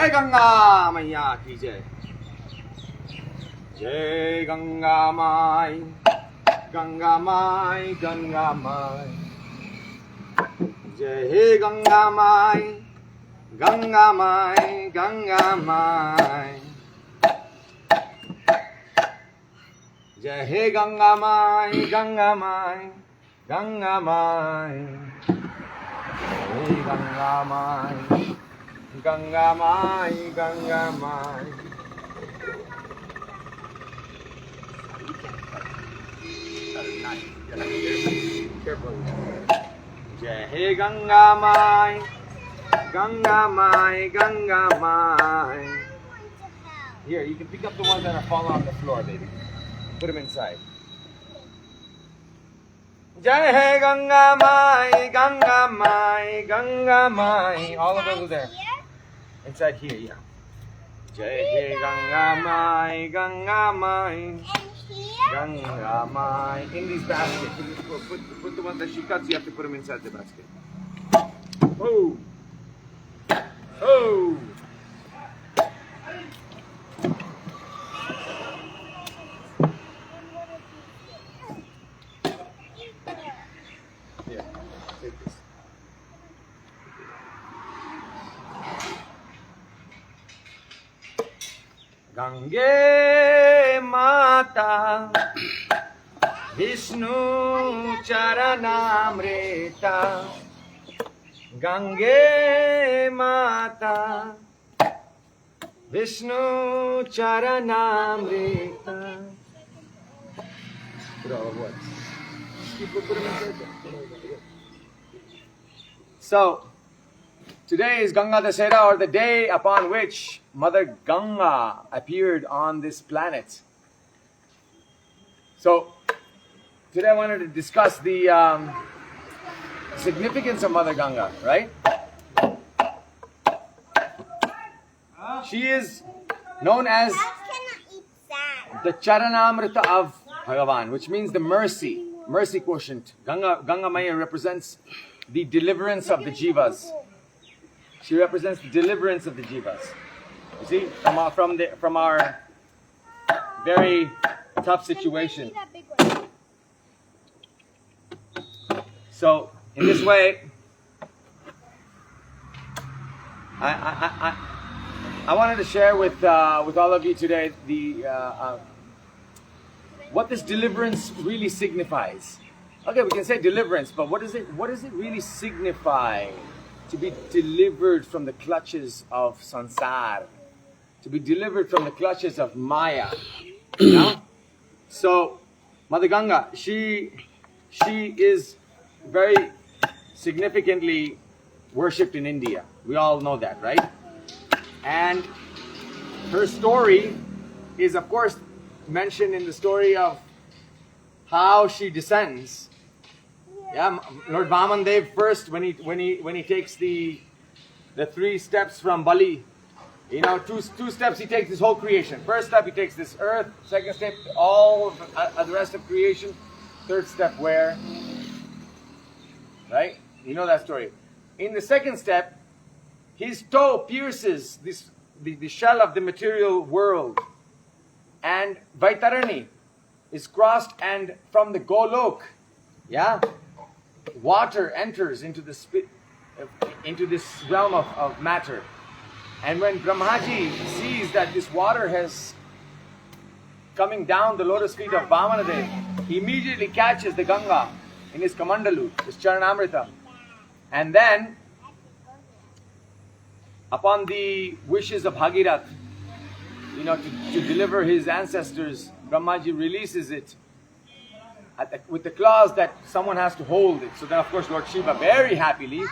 Jai Ganga Maiya ki jai. Jai Ganga Mai, Ganga Mai, Ganga Mai. Jai Ganga Mai, Ganga Mai, Ganga Mai. Jai Ganga Mai, Ganga Mai, Ganga Mai. Jai Ganga Mai, Ganga Mai, Ganga Mai. Careful. Jai Ganga Mai, Ganga Mai, Ganga Mai. Here, you can pick up the ones that are falling on the floor, baby. Put them inside. Jai Ganga Mai, Ganga Mai, Ganga Mai. All of those are there. Inside here, yeah. Jai Ganga Mai, Ganga Mai. Ganga Mai. In these baskets. Put the ones that she cuts, you have to put them inside the basket. Oh! Oh! Yeah, take this. Gange Mata Vishnu Charanamrita. Gange Mata Vishnu Charanamrita. Put all of what? So, today is Ganga Dashera, or the day upon which Mother Ganga appeared on this planet. So, today I wanted to discuss the significance of Mother Ganga, right? She is known as the Charanamrita of Bhagavan, which means the mercy quotient. Ganga Maya represents the deliverance of the jivas. She represents the deliverance of the jivas. You see, from our very tough situation. So, in this way, I wanted to share with all of you today what this deliverance really signifies. Okay, we can say deliverance, but what does it really signify to be delivered from the clutches of sansar, to be delivered from the clutches of Maya? You know? So, Mother Ganga, she is very significantly worshipped in India. We all know that, right? And her story is, of course, mentioned in the story of how she descends. Yeah, Lord Vamandev first, when he takes the 3 steps from Bali, you know, two steps he takes this whole creation. First step he takes this earth. Second step all of the rest of creation. Third step where? Right? You know that story. In the second step, his toe pierces the shell of the material world, and Vaitarani is crossed, and from the Gauloka, yeah, water enters into this realm of matter. And when Brahmaji sees that this water has coming down the lotus feet of Vamanadev, he immediately catches the Ganga in his Kamandalu, his Charanamrita. And then, upon the wishes of Bhagirath, you know, to deliver his ancestors, Brahmaji releases it with the clause that someone has to hold it. So then, of course, Lord Shiva very happily,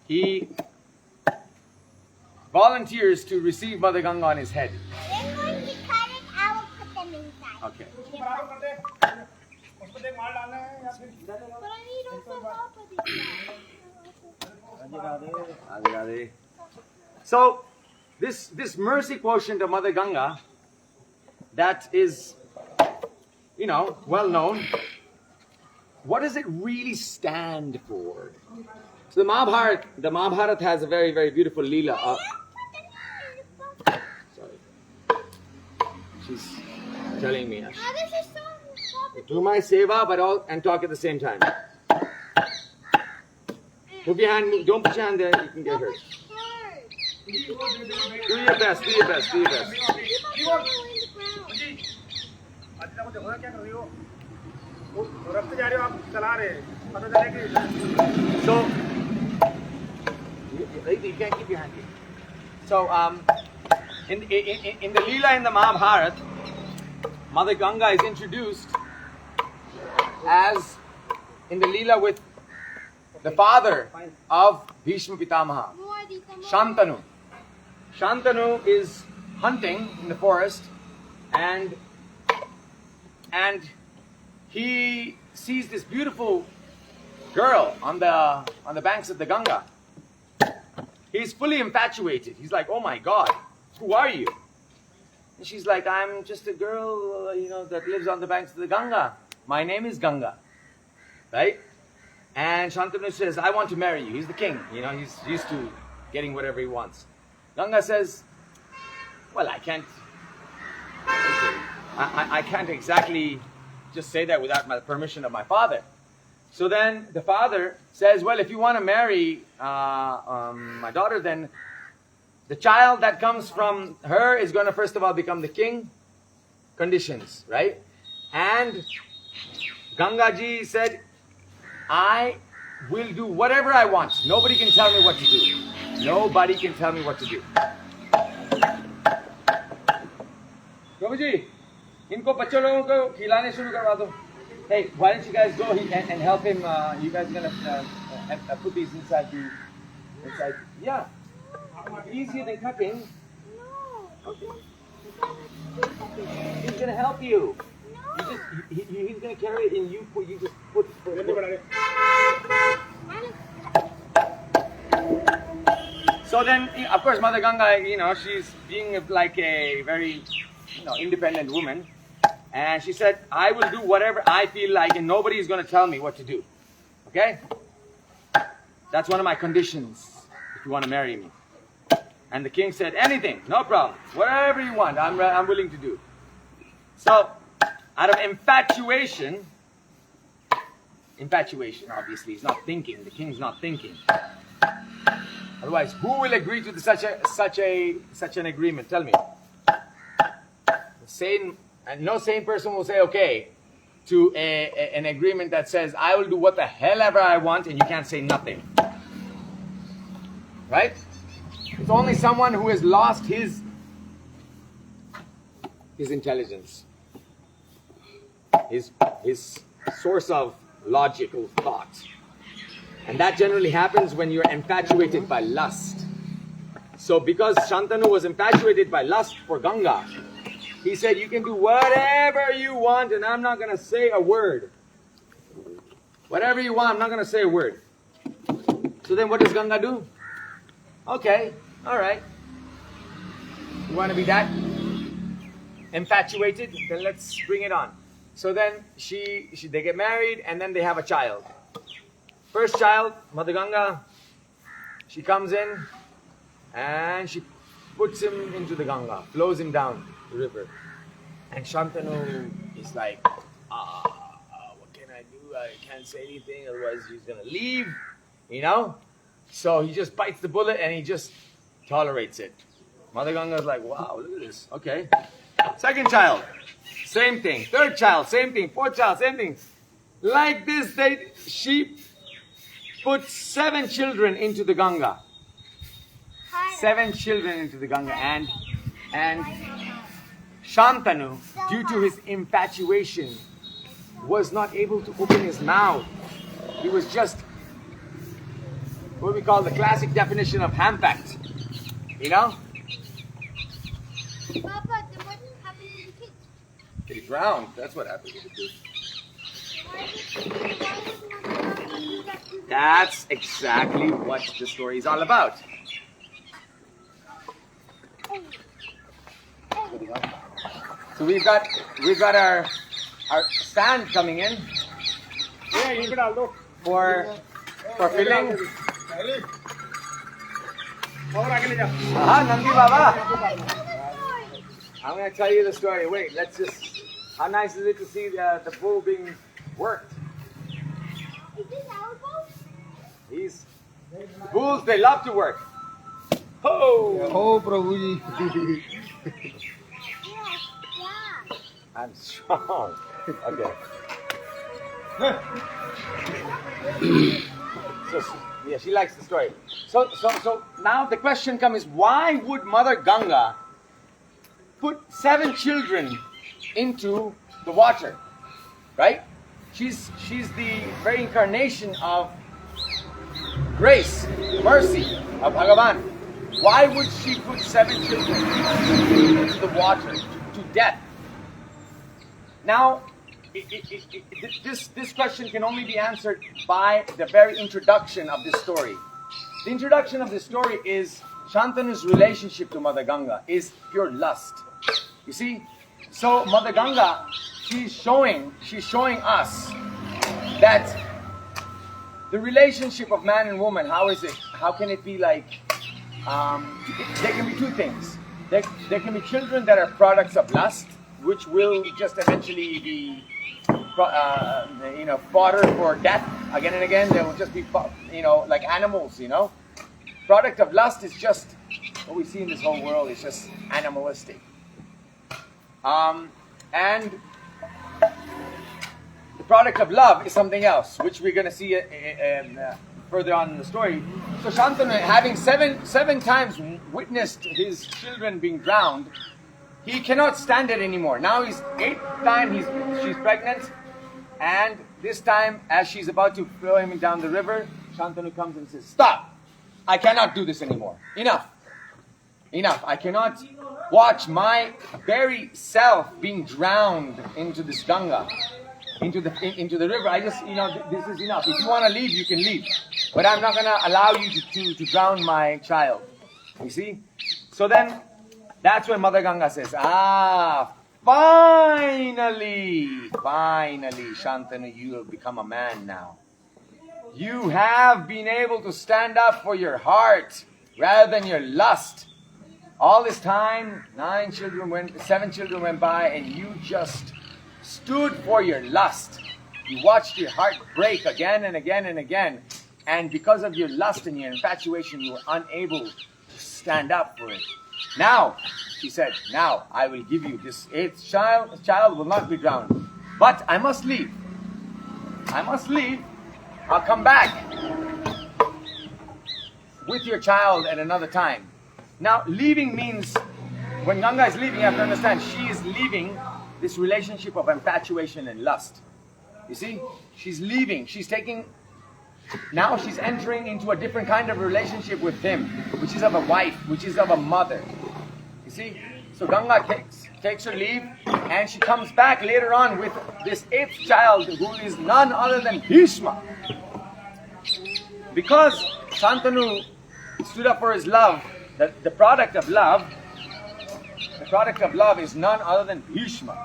he volunteers to receive Mother Ganga on his head. Then when we cut it, I will put them inside. Okay. But I need also help with these. So, this mercy quotient of Mother Ganga, that is, you know, well known. What does it really stand for? So the Mahabharata has a very, very beautiful leela. Sorry. She's telling me. Do my seva, but and talk at the same time. Move your hand. Don't put your hand there. You can get hurt. Do your best. Do your best. Do your best. So you can't keep your hand here. So in the Leela in the Mahabharata, Mother Ganga is introduced as in the Leela with the father of Bhishma Pitamaha, Shantanu. Shantanu is hunting in the forest, and he sees this beautiful girl on the banks of the Ganga. He's fully infatuated. He's like, "Oh my God, who are you?" And she's like, "I'm just a girl, that lives on the banks of the Ganga. My name is Ganga." Right? And Shantanu says, "I want to marry you." He's the king. He's used to getting whatever he wants. Ganga says, "Well, I can't exactly just say that without the permission of my father." So then the father says, "Well, if you want to marry my daughter, then the child that comes from her is going to first of all become the king." Conditions, right? And Gangaji said, "I will do whatever I want. Nobody can tell me what to do. Nobody can tell me what to do." Prabhuji, इनको बच्चों लोगों को खिलाने शुरू करवा दो. Hey, why don't you guys go and help him? You guys are gonna put these inside. Yeah, easier than cutting. No. Okay. He's gonna help you. No. He's gonna carry it, and you just put. So then, of course, Mother Ganga, she's being like a very, independent woman. And she said, "I will do whatever I feel like, and nobody is going to tell me what to do." Okay? That's one of my conditions, if you want to marry me. And the king said, "Anything, no problem. Whatever you want, I'm willing to do." So, out of infatuation obviously is not thinking. The king's not thinking. Otherwise, who will agree to such an agreement? Tell me. No sane person will say okay to an agreement that says, "I will do what the hell ever I want," and you can't say nothing. Right? It's only someone who has lost his intelligence, his source of logical thought. And that generally happens when you're infatuated by lust. So because Shantanu was infatuated by lust for Ganga, he said, "You can do whatever you want, and I'm not going to say a word. Whatever you want, I'm not going to say a word." So then what does Ganga do? Okay, all right. You want to be that infatuated? Then let's bring it on. So then they get married, and then they have a child. First child, Mother Ganga, she comes in, and she puts him into the Ganga, flows him down the river. And Shantanu is like, what can I do? I can't say anything, otherwise he's going to leave, So he just bites the bullet and he just tolerates it. Mother Ganga is like, wow, look at this. Okay. Second child, same thing. Third child, same thing. Fourth child, same thing. Like this, she put 7 children into the Ganga. 7 children into the Ganga. And Shantanu, due to his infatuation, was not able to open his mouth. He was just what we call the classic definition of ham-packed. Papa, then what happened to the kids? They drowned. That's what happened to the kids. That's exactly what the story is all about. So we've got our sand coming in. Yeah, you can look for filling. Nandi Baba. I'm going to tell you the story. Wait, let's just. How nice is it to see the bull being worked? Is this our boat? The bulls, they love to work. Oh! Oh, Prabhuji. Yeah. I'm strong. Okay. So, yeah, she likes the story. So now the question comes: why would Mother Ganga put 7 children into the water? Right? She's the very incarnation of grace, mercy of Bhagavan. Why would she put 7 children into the water to death? Now, this question can only be answered by the very introduction of this story. The introduction of this story is Shantanu's relationship to Mother Ganga is pure lust. You see, so Mother Ganga, she's showing us that the relationship of man and woman, how is it? How can it be like? There can be 2 things. There can be children that are products of lust, which will just eventually be, fodder for death again and again. They will just be, like animals. Product of lust is just what we see in this whole world. It's just animalistic. And the product of love is something else, which we're going to see further on in the story. So Shantanu, having seven times witnessed his children being drowned, he cannot stand it anymore. Now he's 8th time she's pregnant, and this time, as she's about to throw him down the river, Shantanu comes and says, "Stop! I cannot do this anymore. Enough. I cannot watch my very self being drowned into this Ganga, into the river. I just, this is enough. If you want to leave, you can leave. But I'm not going to allow you to drown my child." You see? So then, that's when Mother Ganga says, finally, Shantanu, you have become a man now. You have been able to stand up for your heart rather than your lust. All this time, 7 children went by, and you just stood for your lust. You watched your heart break again and again and again. And because of your lust and your infatuation, you were unable to stand up for it. Now, she said, now I will give you this 8th child. The child will not be drowned. But I must leave. I'll come back with your child at another time. Now, leaving means, when Ganga is leaving, you have to understand, she is leaving this relationship of infatuation and lust. You see? She's leaving. Now she's entering into a different kind of relationship with him, which is of a wife, which is of a mother. You see? So Ganga takes her leave, and she comes back later on with this 8th child, who is none other than Bhishma. Because Shantanu stood up for his love, the product of love is none other than Bhishma,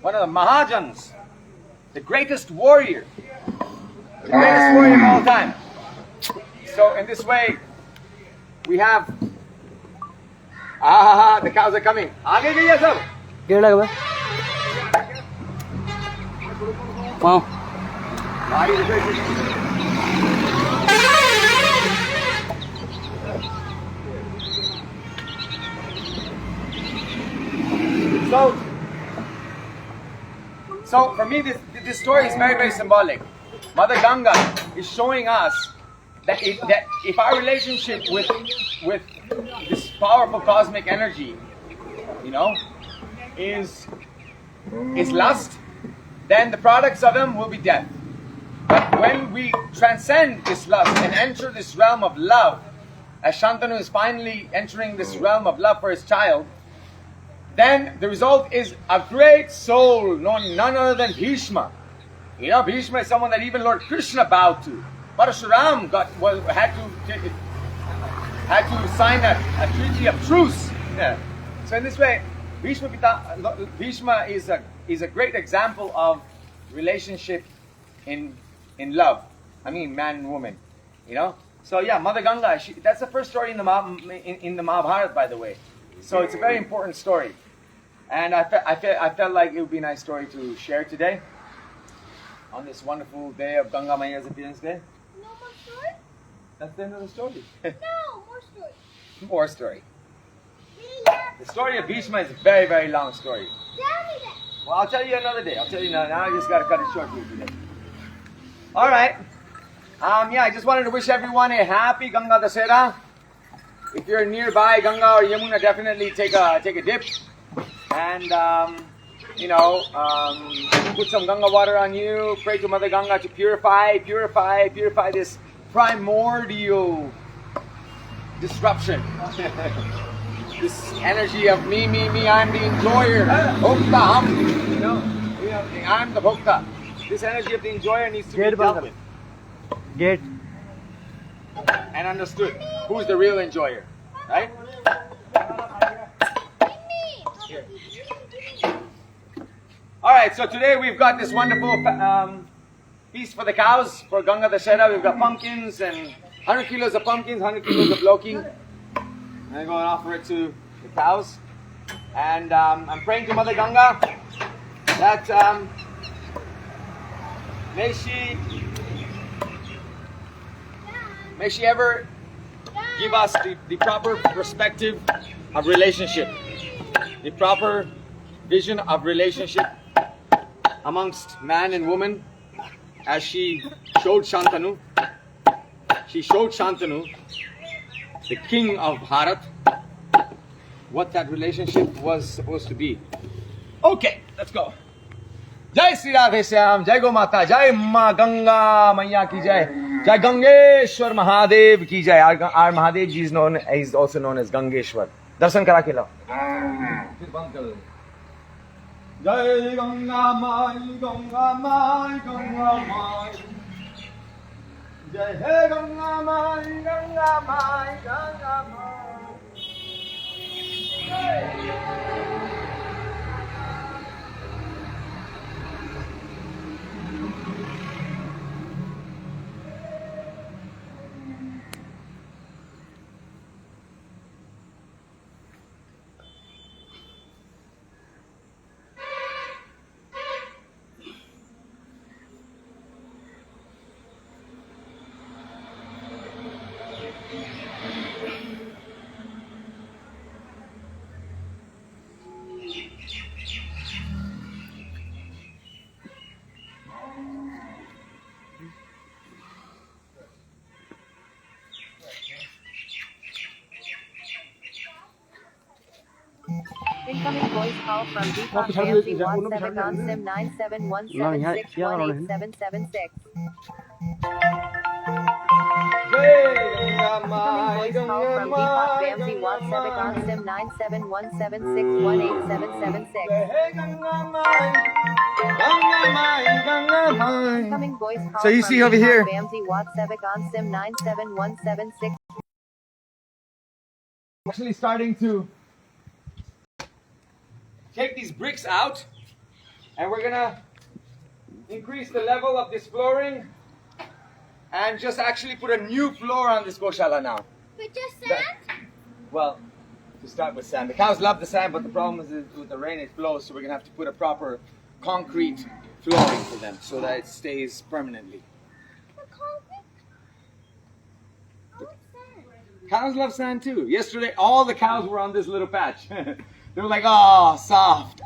one of the Mahajans, the greatest warrior of all time. So in this way, we have the cows are coming. आगे गई सब. डेढ़ लग बे. Wow. So for me, this story is very, very symbolic. Mother Ganga is showing us that if our relationship with this powerful cosmic energy, is lust, then the products of them will be death. But when we transcend this lust and enter this realm of love, as Shantanu is finally entering this realm of love for his child, then the result is a great soul, none other than Bhishma. Bhishma is someone that even Lord Krishna bowed to. Parashuram had to sign a treaty of truce. Yeah. So in this way, Bhishma is a great example of relationship in love. I mean, man and woman. So yeah, Mother Ganga. That's the first story in the Mahabharata, by the way. So it's a very important story, and I felt like it would be a nice story to share today on this wonderful day of Ganga Maiya's appearance day. No more story? That's the end of the story. No, more story. More story. Yeah. The story of Bhishma is a very, very long story. Tell me that. Well, I'll tell you another day. I'll tell you now. Now I just got to cut it short for you today. All right. Yeah, I just wanted to wish everyone a happy Ganga Dashera. If you're nearby Ganga or Yamuna, definitely take a dip, and put some Ganga water on you. Pray to Mother Ganga to purify this primordial disruption. This energy of me, I'm the enjoyer. Bhokta, I'm the Bhokta. This energy of the enjoyer needs to be dealt with. Gate. And understood. Who's the real enjoyer, right? Here. All right, so today we've got this wonderful feast for the cows for Ganga Dashera. We've got pumpkins and 100 kilos of pumpkins, 100 kilos of loki. I'm going to offer it to the cows. And I'm praying to Mother Ganga that may she ever give us the proper perspective of relationship, the proper vision of relationship amongst man and woman, as she showed Shantanu. She showed Shantanu, the king of Bharat, what that relationship was supposed to be. Okay, let's go. Jai Sri Radhe Shyam, Jai Go Mata, Jai Ma Ganga Maiya ki Jai, Jai Gangeshwar Mahadev ki Jai. Our Mahadev ji is also known as Gangeshwar. Darshan kara ke lao. Jai Ganga Mai, Ganga Mai, Ganga Mai. Jai He Ganga Mai, Ganga Mai, Ganga Mai. Incoming voice call from Deepak Ramsey WhatsApp on SIM 97176187776. Incoming voice call from Deepak Ramsey WhatsApp on SIM 97176187776. Incoming voice call So you from see over here. Deepak Ramsey WhatsApp on SIM 97176. Actually starting to take these bricks out, and we're gonna increase the level of this flooring and just actually put a new floor on this Gaushala now. With just sand? Well, to start with sand. The cows love the sand, but the problem is with the rain it flows, so we're gonna have to put a proper concrete flooring for them so that it stays permanently. What concrete? I want sand. Cows love sand too. Yesterday, all the cows were on this little patch. They were like, oh, soft,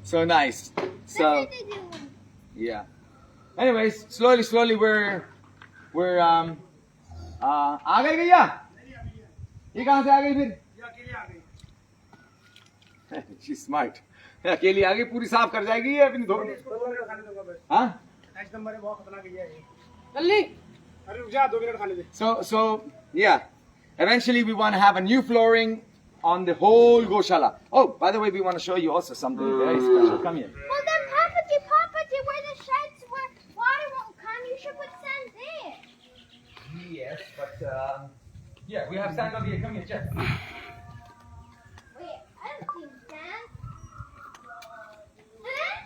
so nice. So, That's what they do. yeah. Anyways, slowly we're आ गई भैया? ये कहाँ से आ गई फिर? She's smart. अकेली आ गई, पूरी साफ कर जाएगी ये अपनी धो. हाँ? So yeah. Eventually we want to have a new flooring on the whole Gaushala. Oh, by the way, we want to show you also something very special. Come here. Well then, Papaji, where the sheds where water won't come, you should put sand there. Yes, but yeah, we have sand over here. Come here, check. Wait, I don't see sand. Huh?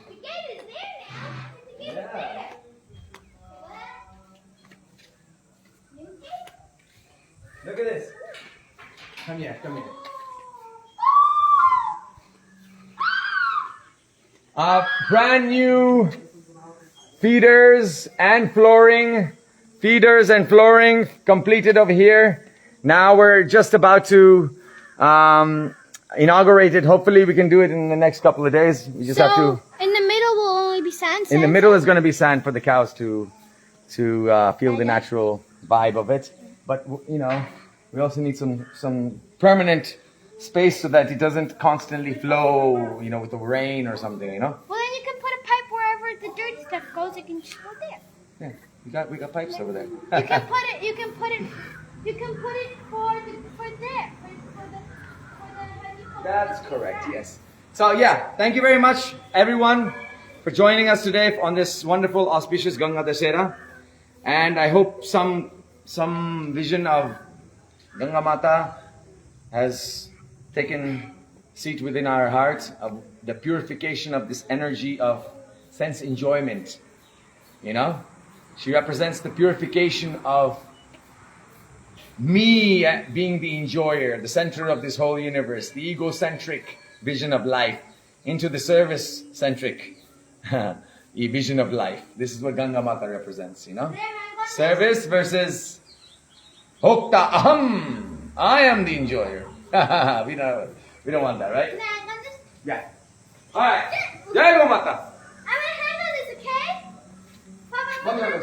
The gate is there now. The gate is there. What? Come here, come here. Brand new feeders and flooring completed over here. Now we're just about to inaugurate it. Hopefully we can do it in the next couple of days. We just have to. In the middle will only be sand. In the middle is going to be sand for the cows to feel the natural vibe of it. But you know, we also need some permanent space so that it doesn't constantly flow, you know, with the rain or something, you know. Well, then you can put a pipe wherever the dirty stuff goes. It can just go there. Yeah, we got pipes over there. You can put it for there. That's correct, yes. So yeah, thank you very much everyone for joining us today on this wonderful auspicious Ganga Dashera. And I hope some vision of Ganga Mata has taken seat within our hearts, of the purification of this energy of sense enjoyment. You know? She represents the purification of me being the enjoyer, the center of this whole universe, the egocentric vision of life, into the service-centric vision of life. This is what Ganga Mata represents, you know? Service versus Hokta Aham. I am the enjoyer. we don't want that, right? Yeah. Alright. Jai Go Mata. I'm gonna handle this, okay? Papa,